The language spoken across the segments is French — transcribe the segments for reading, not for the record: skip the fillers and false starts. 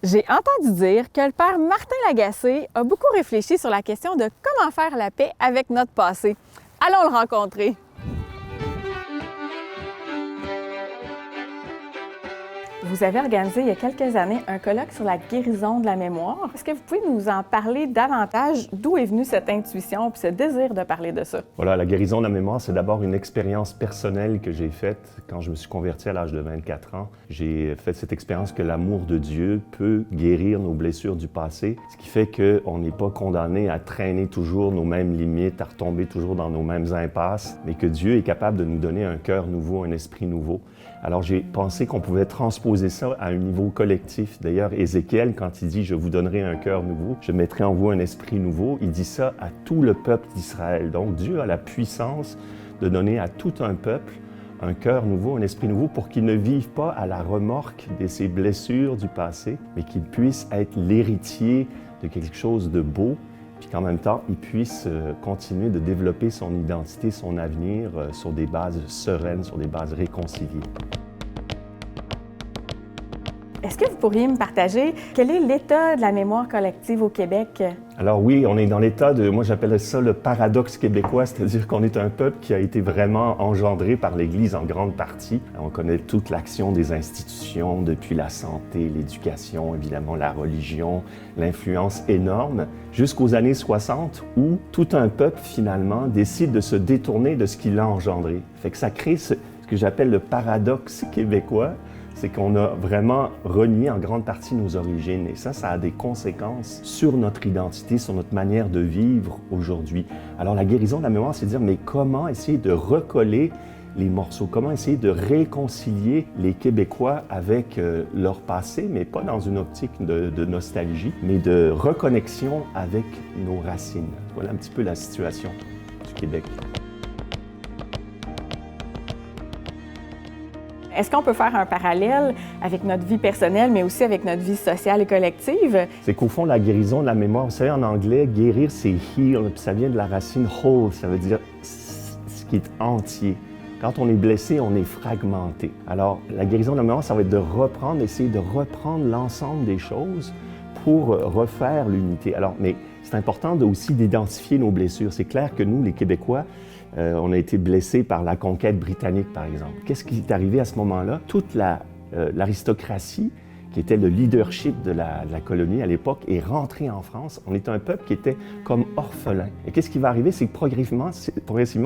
J'ai entendu dire que le père Martin Lagacé a beaucoup réfléchi sur la question de comment faire la paix avec notre passé. Allons le rencontrer. Vous avez organisé il y a quelques années un colloque sur la guérison de la mémoire. Est-ce que vous pouvez nous en parler davantage? D'où est venue cette intuition et ce désir de parler de ça? Voilà, la guérison de la mémoire, c'est d'abord une expérience personnelle que j'ai faite quand je me suis converti à l'âge de 24 ans. J'ai fait cette expérience que l'amour de Dieu peut guérir nos blessures du passé, ce qui fait qu'on n'est pas condamné à traîner toujours nos mêmes limites, à retomber toujours dans nos mêmes impasses, mais que Dieu est capable de nous donner un cœur nouveau, un esprit nouveau. Alors j'ai pensé qu'on pouvait transposer ça à un niveau collectif. D'ailleurs, Ézéchiel, quand il dit « Je vous donnerai un cœur nouveau, je mettrai en vous un esprit nouveau », il dit ça à tout le peuple d'Israël. Donc Dieu a la puissance de donner à tout un peuple un cœur nouveau, un esprit nouveau, pour qu'ils ne vivent pas à la remorque de ces blessures du passé, mais qu'ils puissent être l'héritier de quelque chose de beau, puis qu'en même temps, il puisse continuer de développer son identité, son avenir sur des bases sereines, sur des bases réconciliées. Est-ce que vous pourriez me partager quel est l'état de la mémoire collective au Québec? Alors oui, on est dans l'état de, moi j'appelle ça le paradoxe québécois, c'est-à-dire qu'on est un peuple qui a été vraiment engendré par l'Église en grande partie. On connaît toute l'action des institutions, depuis la santé, l'éducation, évidemment la religion, l'influence énorme, jusqu'aux années 60 où tout un peuple finalement décide de se détourner de ce qui l'a engendré. Fait que ça crée ce que j'appelle le paradoxe québécois. C'est qu'on a vraiment renié en grande partie nos origines. Et ça a des conséquences sur notre identité, sur notre manière de vivre aujourd'hui. Alors la guérison de la mémoire, c'est de dire, mais comment essayer de recoller les morceaux? Comment essayer de réconcilier les Québécois avec leur passé, mais pas dans une optique de nostalgie, mais de reconnexion avec nos racines. Voilà un petit peu la situation du Québec. Est-ce qu'on peut faire un parallèle avec notre vie personnelle, mais aussi avec notre vie sociale et collective? C'est qu'au fond, la guérison de la mémoire, vous savez, en anglais, guérir, c'est heal, puis ça vient de la racine whole, ça veut dire ce qui est entier. Quand on est blessé, on est fragmenté. Alors, la guérison de la mémoire, ça va être de reprendre, essayer de reprendre l'ensemble des choses pour refaire l'unité. Alors, mais c'est important aussi d'identifier nos blessures. C'est clair que nous, les Québécois, on a été blessés par la conquête britannique, par exemple. Qu'est-ce qui est arrivé à ce moment-là? Toute l'aristocratie, qui était le leadership de la colonie à l'époque, est rentrée en France. On est un peuple qui était comme orphelin. Et qu'est-ce qui va arriver? C'est que progressivement,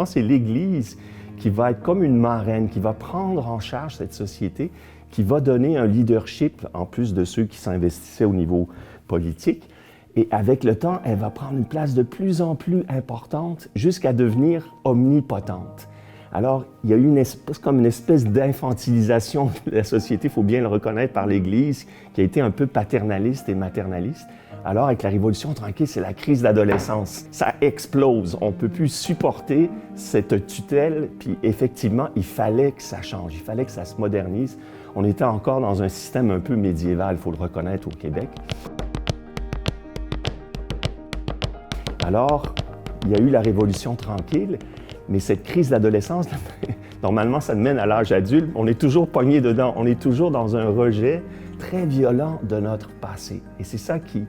c'est l'Église qui va être comme une marraine, qui va prendre en charge cette société, qui va donner un leadership, en plus de ceux qui s'investissaient au niveau politique. Et avec le temps, elle va prendre une place de plus en plus importante jusqu'à devenir omnipotente. Alors, il y a eu une espèce d'infantilisation de la société, il faut bien le reconnaître, par l'Église, qui a été un peu paternaliste et maternaliste. Alors, avec la Révolution tranquille, c'est la crise d'adolescence. Ça explose. On ne peut plus supporter cette tutelle. Puis effectivement, il fallait que ça change, il fallait que ça se modernise. On était encore dans un système un peu médiéval, il faut le reconnaître, au Québec. Alors, il y a eu la Révolution tranquille, mais cette crise d'adolescence, normalement, ça mène à l'âge adulte. On est toujours pogné dedans, on est toujours dans un rejet très violent de notre passé. Et c'est ça qu'il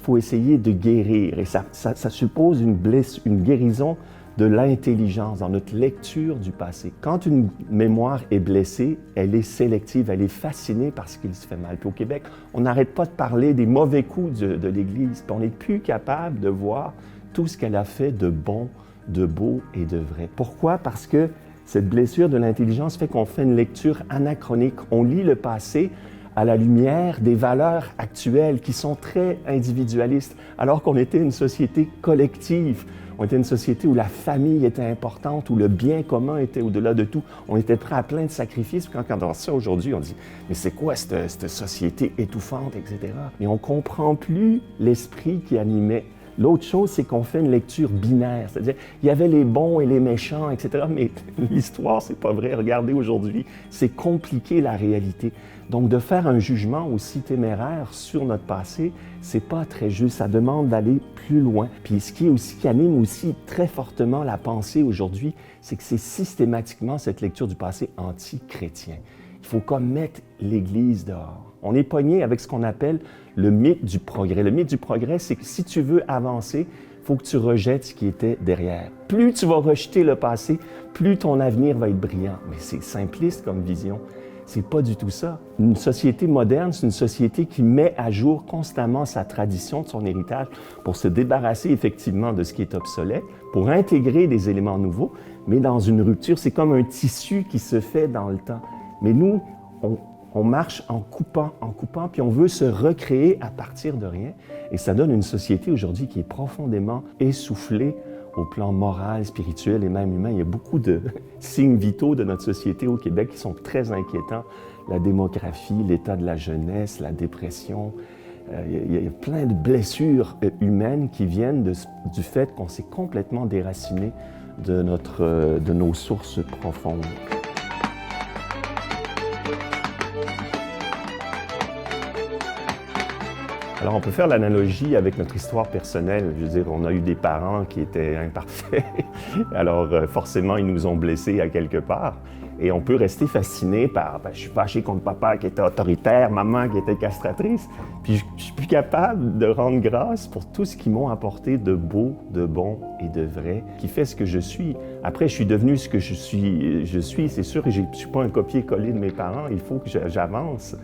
faut essayer de guérir. Et ça suppose une guérison de l'intelligence dans notre lecture du passé. Quand une mémoire est blessée, elle est sélective, elle est fascinée par ce qu'il se fait mal. Puis au Québec, on n'arrête pas de parler des mauvais coups de l'Église, puis on n'est plus capable de voir tout ce qu'elle a fait de bon, de beau et de vrai. Pourquoi? Parce que cette blessure de l'intelligence fait qu'on fait une lecture anachronique. On lit le passé à la lumière des valeurs actuelles qui sont très individualistes, alors qu'on était une société collective. On était une société où la famille était importante, où le bien commun était au-delà de tout. On était prêt à plein de sacrifices. Quand on entend ça aujourd'hui, on dit « Mais c'est quoi cette société étouffante, etc. » Mais on ne comprend plus l'esprit qui animait. L'autre chose, c'est qu'on fait une lecture binaire, c'est-à-dire il y avait les bons et les méchants, etc. Mais l'histoire, c'est pas vrai. Regardez aujourd'hui, c'est compliqué la réalité. Donc de faire un jugement aussi téméraire sur notre passé, c'est pas très juste. Ça demande d'aller plus loin. Puis ce qui anime aussi très fortement la pensée aujourd'hui, c'est que c'est systématiquement cette lecture du passé anti-chrétien. Il faut comme mettre l'Église dehors. On est pogné avec ce qu'on appelle le mythe du progrès. Le mythe du progrès, c'est que si tu veux avancer, il faut que tu rejettes ce qui était derrière. Plus tu vas rejeter le passé, plus ton avenir va être brillant. Mais c'est simpliste comme vision. C'est pas du tout ça. Une société moderne, c'est une société qui met à jour constamment sa tradition, son héritage, pour se débarrasser effectivement de ce qui est obsolète, pour intégrer des éléments nouveaux, mais dans une rupture. C'est comme un tissu qui se fait dans le temps. Mais nous, on marche en coupant, puis on veut se recréer à partir de rien. Et ça donne une société aujourd'hui qui est profondément essoufflée au plan moral, spirituel et même humain. Il y a beaucoup de signes vitaux de notre société au Québec qui sont très inquiétants. La démographie, l'état de la jeunesse, la dépression. Il y a plein de blessures humaines qui viennent du fait qu'on s'est complètement déraciné de nos sources profondes. Alors, on peut faire l'analogie avec notre histoire personnelle. Je veux dire, on a eu des parents qui étaient imparfaits. Alors, forcément, ils nous ont blessés à quelque part. Et on peut rester fasciné par je suis fâché contre papa qui était autoritaire, maman qui était castratrice. Puis, je suis plus capable de rendre grâce pour tout ce qu'ils m'ont apporté de beau, de bon et de vrai, qui fait ce que je suis. Après, je suis devenu ce que je suis. C'est sûr que je ne suis pas un copier-coller de mes parents. Il faut que j'avance.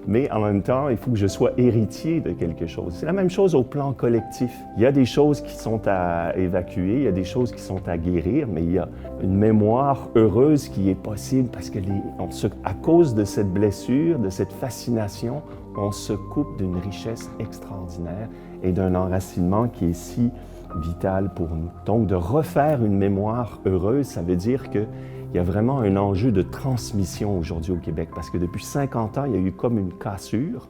Mais en même temps, il faut que je sois héritier de quelque chose. C'est la même chose au plan collectif. Il y a des choses qui sont à évacuer, il y a des choses qui sont à guérir, mais il y a une mémoire heureuse qui est possible parce que à cause de cette blessure, de cette fascination, on se coupe d'une richesse extraordinaire et d'un enracinement qui est si vital pour nous. Donc, de refaire une mémoire heureuse, ça veut dire que il y a vraiment un enjeu de transmission aujourd'hui au Québec parce que depuis 50 ans, il y a eu comme une cassure.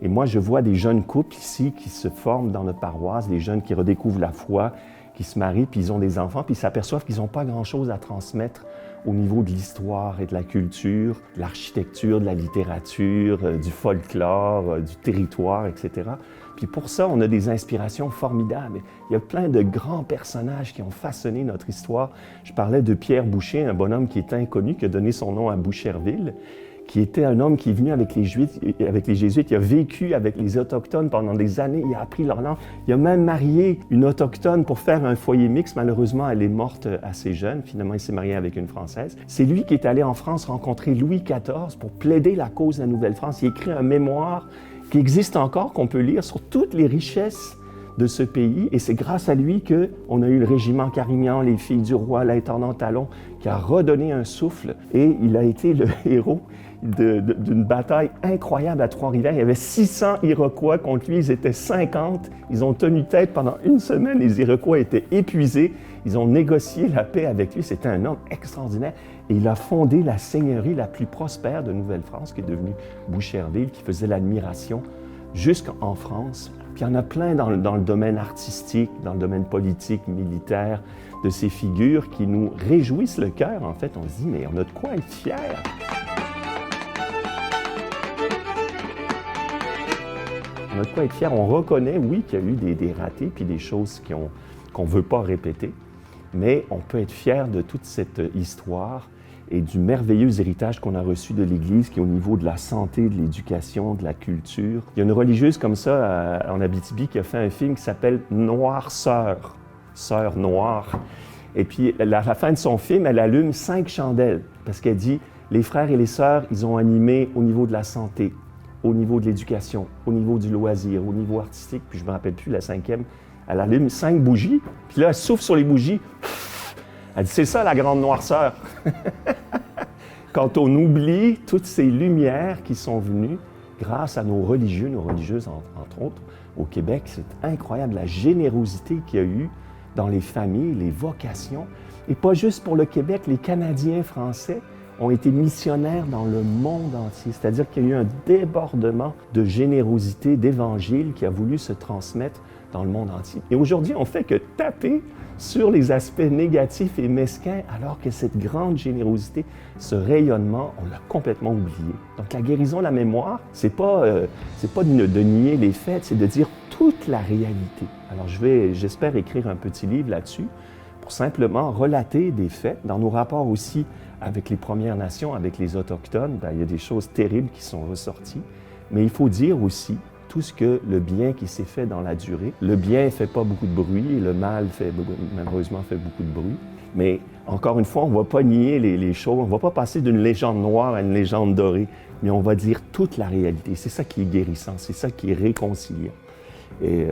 Et moi, je vois des jeunes couples ici qui se forment dans notre paroisse, des jeunes qui redécouvrent la foi, qui se marient, puis ils ont des enfants, puis ils s'aperçoivent qu'ils n'ont pas grand-chose à transmettre au niveau de l'histoire et de la culture, de l'architecture, de la littérature, du folklore, du territoire, etc. Puis pour ça, on a des inspirations formidables. Il y a plein de grands personnages qui ont façonné notre histoire. Je parlais de Pierre Boucher, un bonhomme qui est inconnu, qui a donné son nom à Boucherville, qui était un homme qui est venu avec les Jésuites, il a vécu avec les Autochtones pendant des années, il a appris leur langue. Il a même marié une Autochtone pour faire un foyer mixte. Malheureusement, elle est morte assez jeune. Finalement, il s'est marié avec une Française. C'est lui qui est allé en France rencontrer Louis XIV pour plaider la cause de la Nouvelle-France. Il a écrit un mémoire qui existe encore, qu'on peut lire sur toutes les richesses de ce pays. Et c'est grâce à lui qu'on a eu le régiment Carignan, les filles du roi, l'intendant Talon, qui a redonné un souffle. Et il a été le héros d'une bataille incroyable à Trois-Rivières. Il y avait 600 Iroquois contre lui, ils étaient 50. Ils ont tenu tête pendant une semaine. Les Iroquois étaient épuisés. Ils ont négocié la paix avec lui. C'était un homme extraordinaire. Et il a fondé la seigneurie la plus prospère de Nouvelle-France, qui est devenue Boucherville, qui faisait l'admiration jusqu'en France. Puis il y en a plein dans le domaine artistique, dans le domaine politique, militaire, de ces figures qui nous réjouissent le cœur. En fait, on se dit, mais on a de quoi être fiers. On a de quoi être fiers. On reconnaît, oui, qu'il y a eu des ratés puis des choses qu'on ne veut pas répéter, mais on peut être fier de toute cette histoire et du merveilleux héritage qu'on a reçu de l'Église, qui est au niveau de la santé, de l'éducation, de la culture. Il y a une religieuse comme ça en Abitibi qui a fait un film qui s'appelle « Noirceur », Sœur noire. Et puis, à la fin de son film, elle allume 5 chandelles parce qu'elle dit « Les frères et les sœurs, ils ont animé au niveau de la santé, au niveau de l'éducation, au niveau du loisir, au niveau artistique. » Puis je ne me rappelle plus, la 5e, elle allume 5 bougies, puis là, elle souffle sur les bougies. Elle dit, c'est ça la grande noirceur. Quand on oublie toutes ces lumières qui sont venues grâce à nos religieux, nos religieuses entre autres, au Québec, c'est incroyable la générosité qu'il y a eu dans les familles, les vocations. Et pas juste pour le Québec, les Canadiens français ont été missionnaires dans le monde entier. C'est-à-dire qu'il y a eu un débordement de générosité, d'évangile qui a voulu se transmettre dans le monde entier. Et aujourd'hui, on ne fait que taper sur les aspects négatifs et mesquins, alors que cette grande générosité, ce rayonnement, on l'a complètement oublié. Donc la guérison de la mémoire, c'est pas de nier les faits, c'est de dire toute la réalité. Alors j'espère écrire un petit livre là-dessus pour simplement relater des faits dans nos rapports aussi avec les Premières Nations, avec les Autochtones. Il y a des choses terribles qui sont ressorties. Mais il faut dire aussi tout ce que le bien qui s'est fait dans la durée. Le bien ne fait pas beaucoup de bruit et le mal, malheureusement, fait beaucoup de bruit. Mais encore une fois, on ne va pas nier les choses, on ne va pas passer d'une légende noire à une légende dorée, mais on va dire toute la réalité. C'est ça qui est guérissant, c'est ça qui est réconciliant. Et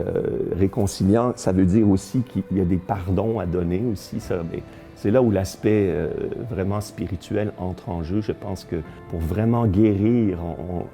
réconciliant, ça veut dire aussi qu'il y a des pardons à donner aussi. C'est là où l'aspect vraiment spirituel entre en jeu. Je pense que pour vraiment guérir,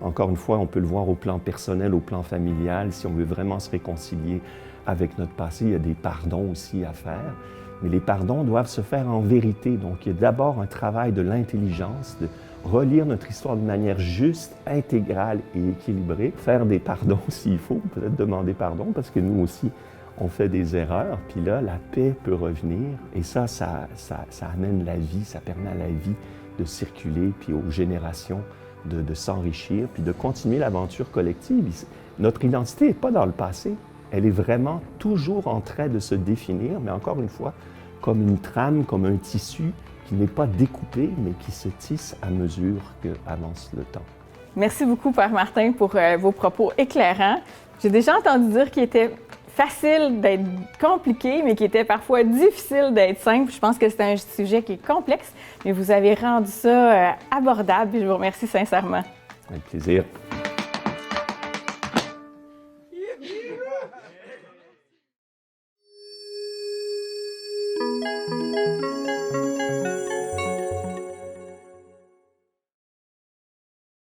encore une fois, on peut le voir au plan personnel, au plan familial, si on veut vraiment se réconcilier avec notre passé, il y a des pardons aussi à faire. Mais les pardons doivent se faire en vérité. Donc, il y a d'abord un travail de l'intelligence, de relire notre histoire de manière juste, intégrale et équilibrée. Faire des pardons s'il faut, peut-être demander pardon, parce que nous aussi, on fait des erreurs. Puis là, la paix peut revenir. Et ça amène la vie, ça permet à la vie de circuler, puis aux générations de s'enrichir, puis de continuer l'aventure collective. Notre identité n'est pas dans le passé. Elle est vraiment toujours en train de se définir, mais encore une fois, comme une trame, comme un tissu qui n'est pas découpé, mais qui se tisse à mesure qu'avance le temps. Merci beaucoup, Père Martin, pour vos propos éclairants. J'ai déjà entendu dire qu'il était facile d'être compliqué, mais qu'il était parfois difficile d'être simple. Je pense que c'est un sujet qui est complexe, mais vous avez rendu ça abordable et je vous remercie sincèrement. Avec plaisir.